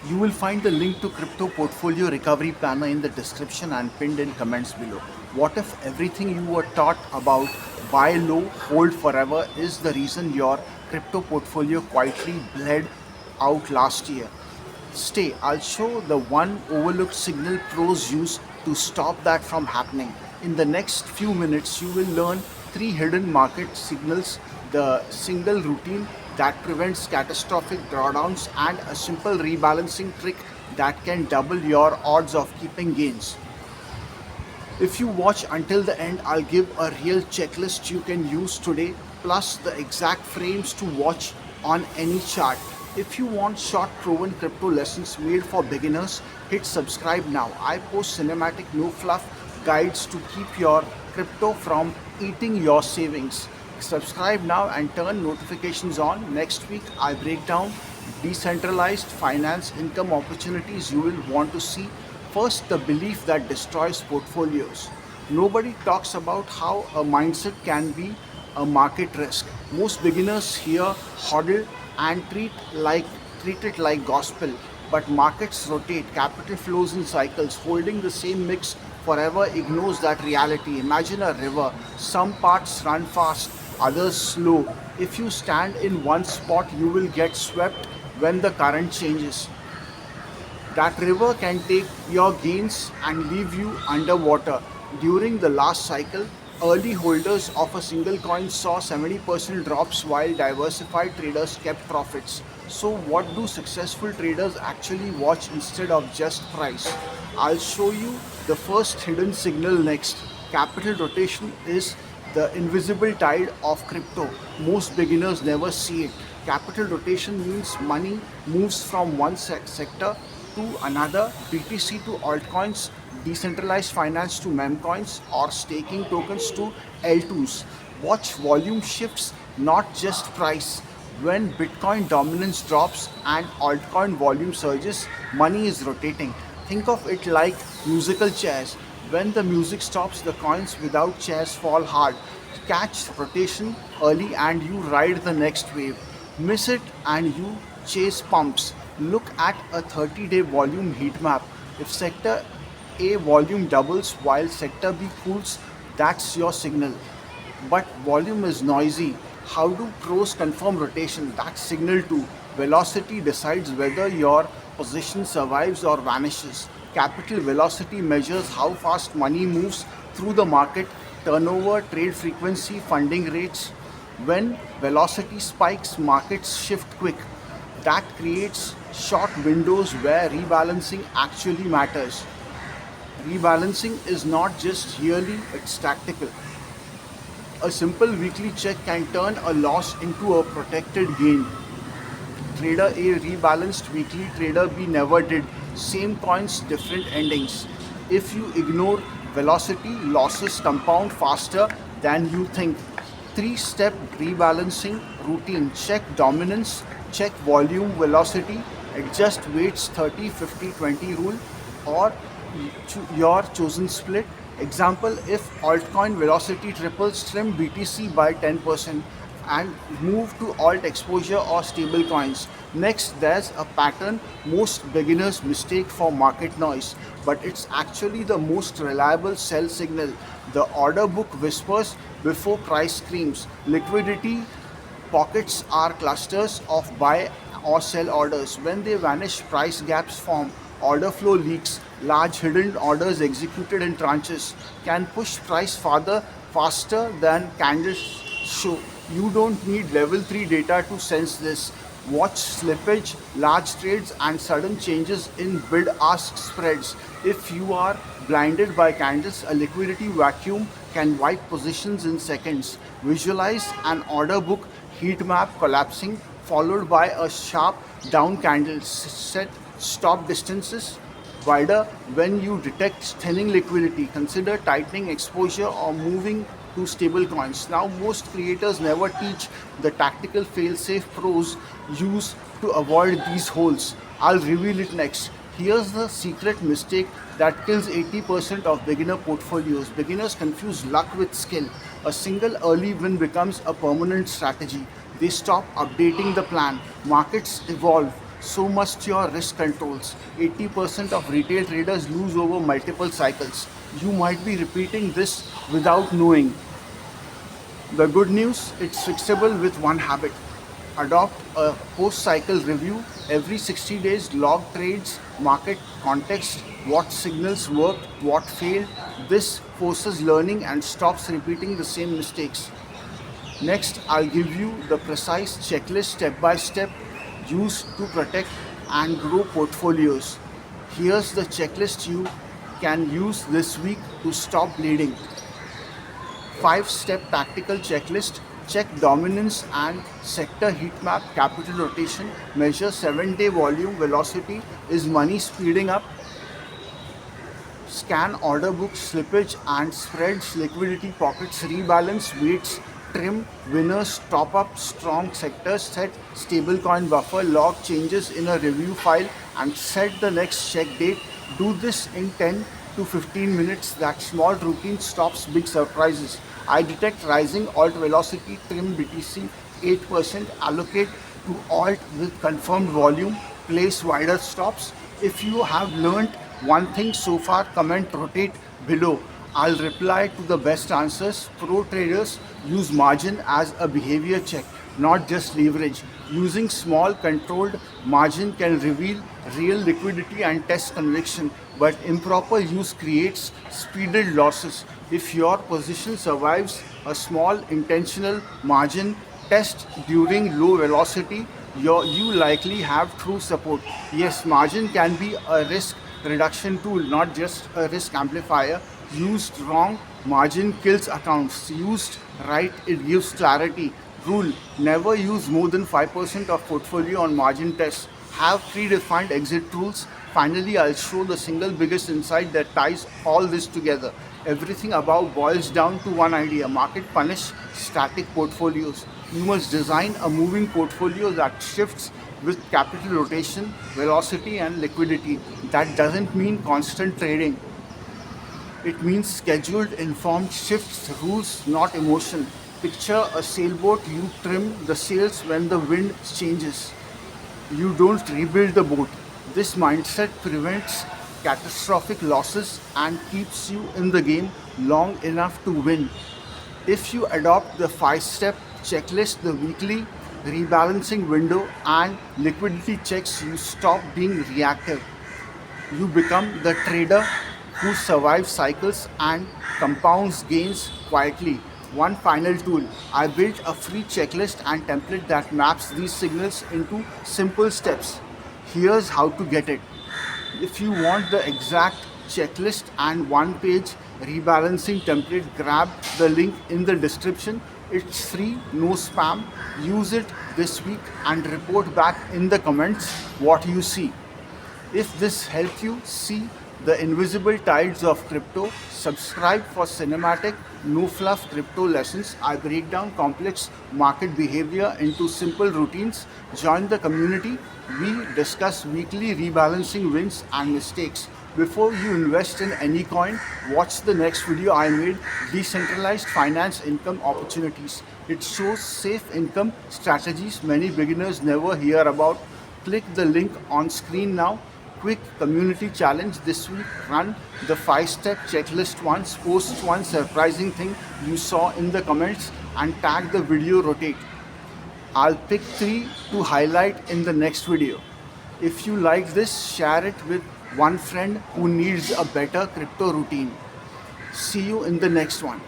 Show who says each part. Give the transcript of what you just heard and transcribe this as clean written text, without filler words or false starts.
Speaker 1: You will find the link to crypto portfolio recovery planner in the description and pinned in comments below. What if everything you were taught about buy low, hold forever is the reason your crypto portfolio quietly bled out last year? Stay, I'll show the one overlooked signal pros use to stop that from happening. In the next few minutes, you will learn three hidden market signals, the single routine that prevents catastrophic drawdowns, and a simple rebalancing trick that can double your odds of keeping gains. If you watch until the end, I'll give a real checklist you can use today, plus the exact frames to watch on any chart. If you want short proven crypto lessons made for beginners, hit subscribe now. I post cinematic no fluff guides to keep your crypto from eating your savings. Subscribe now and turn notifications on. Next week I break down decentralized finance income opportunities you will want to see. First, the belief that destroys portfolios. Nobody talks about how a mindset can be a market risk. Most beginners here hodl and treat it like gospel. But markets rotate, capital flows in cycles. Holding the same mix forever ignores that reality. Imagine a river. Some parts run fast, others slow. If you stand in one spot, you will get swept when the current changes. That river can take your gains and leave you underwater. During the last cycle, early holders of a single coin saw 70% drops while diversified traders kept profits. So, what do successful traders actually watch instead of just price? I'll show you the first hidden signal next. Capital rotation is the invisible tide of crypto. Most beginners never see it. Capital rotation means money moves from one sector to another, BTC to altcoins, decentralized finance to meme coins, or staking tokens to L2s. Watch volume shifts, not just price. When Bitcoin dominance drops and altcoin volume surges, money is rotating. Think of it like musical chairs. When the music stops, the coins without chairs fall hard. Catch rotation early and you ride the next wave. Miss it and you chase pumps. Look at a 30-day volume heat map. If sector A volume doubles while sector B cools, that's your signal. But volume is noisy. How do pros confirm rotation? That's signal 2. Velocity decides whether your position survives or vanishes. Capital velocity measures how fast money moves through the market, turnover, trade frequency, funding rates. When velocity spikes, markets shift quick. That creates short windows where rebalancing actually matters. Rebalancing is not just yearly, it's tactical. A simple weekly check can turn a loss into a protected gain. Trader A rebalanced weekly, Trader B never did. Same coins, different endings. If you ignore velocity, losses compound faster than you think. Three-step rebalancing routine. Check dominance, check volume, velocity, adjust weights 30, 50, 20 rule, or your chosen split. Example, if altcoin velocity triples, trim BTC by 10% and move to alt exposure or stable coins. Next, there's a pattern most beginners mistake for market noise, but it's actually the most reliable sell signal. The order book whispers before price screams. Liquidity pockets are clusters of buy or sell orders. When they vanish, price gaps form. Order flow leaks. Large hidden orders executed in tranches can push price farther faster than candles show. You don't need level 3 data to sense this. Watch slippage, large trades, and sudden changes in bid ask spreads. If you are blinded by candles, a liquidity vacuum can wipe positions in seconds. Visualize an order book heat map collapsing, followed by a sharp down candle. Set stop distances wider when you detect thinning liquidity. Consider tightening exposure or moving to stable coins. Now, most creators never teach the tactical failsafe pros use to avoid these holes. I'll reveal it next. Here's the secret mistake that kills 80% of beginner portfolios. Beginners confuse luck with skill. A single early win becomes a permanent strategy. They stop updating the plan. Markets evolve. So must your risk controls. 80% of retail traders lose over multiple cycles. You might be repeating this without knowing. The good news, it's fixable with one habit. Adopt a post-cycle review every 60 days, log trades, market context, what signals worked, what failed. This forces learning and stops repeating the same mistakes. Next, I'll give you the precise checklist step by step used to protect and grow portfolios. Here's the checklist you can use this week to stop bleeding. 5-step tactical checklist. Check dominance and sector heat map, capital rotation, measure 7-day volume velocity, is money speeding up, scan order books, slippage and spreads, liquidity pockets, rebalance, weights, trim, winners, top up, strong sectors, set stablecoin buffer, log changes in a review file and set the next check date. Do this in 10 to 15 minutes. That small routine stops big surprises. I detect rising alt velocity, trim BTC 8%, allocate to alt with confirmed volume, place wider stops. If you have learned one thing so far, comment rotate below. I'll reply to the best answers. Pro traders use margin as a behavior check, not just leverage. Using small controlled margin can reveal real liquidity and test conviction, but improper use creates speeded losses. If your position survives a small intentional margin test during low velocity, you likely have true support. Yes, margin can be a risk reduction tool, not just a risk amplifier. Used wrong, margin kills accounts. Used right, it gives clarity. Rule: never use more than 5% of portfolio on margin tests. Have predefined exit rules. Finally, I'll show the single biggest insight that ties all this together. Everything above boils down to one idea: market punish static portfolios. You must design a moving portfolio that shifts with capital rotation, velocity, and liquidity. That doesn't mean constant trading. It means scheduled, informed shifts, rules, not emotion. Picture a sailboat, you trim the sails when the wind changes. You don't rebuild the boat. This mindset prevents catastrophic losses and keeps you in the game long enough to win. If you adopt the 5-step checklist, the weekly rebalancing window and liquidity checks, you stop being reactive. You become the trader who survives cycles and compounds gains quietly. One final tool. I built a free checklist and template that maps these signals into simple steps. Here's how to get it. If you want the exact checklist and one-page rebalancing template, grab the link in the description. It's free, no spam. Use it this week and report back in the comments what you see. If this helped you see the invisible tides of crypto, subscribe for cinematic, no fluff crypto lessons. I break down complex market behavior into simple routines. Join the community. We discuss weekly rebalancing wins and mistakes. Before you invest in any coin, watch the next video I made, Decentralized Finance Income Opportunities. It shows safe income strategies many beginners never hear about. Click the link on screen now. Quick community challenge this week. Run the 5-step checklist once. Post one surprising thing you saw in the comments and tag the video rotate. I'll pick 3 to highlight in the next video. If you like this, share it with one friend who needs a better crypto routine. See you in the next one.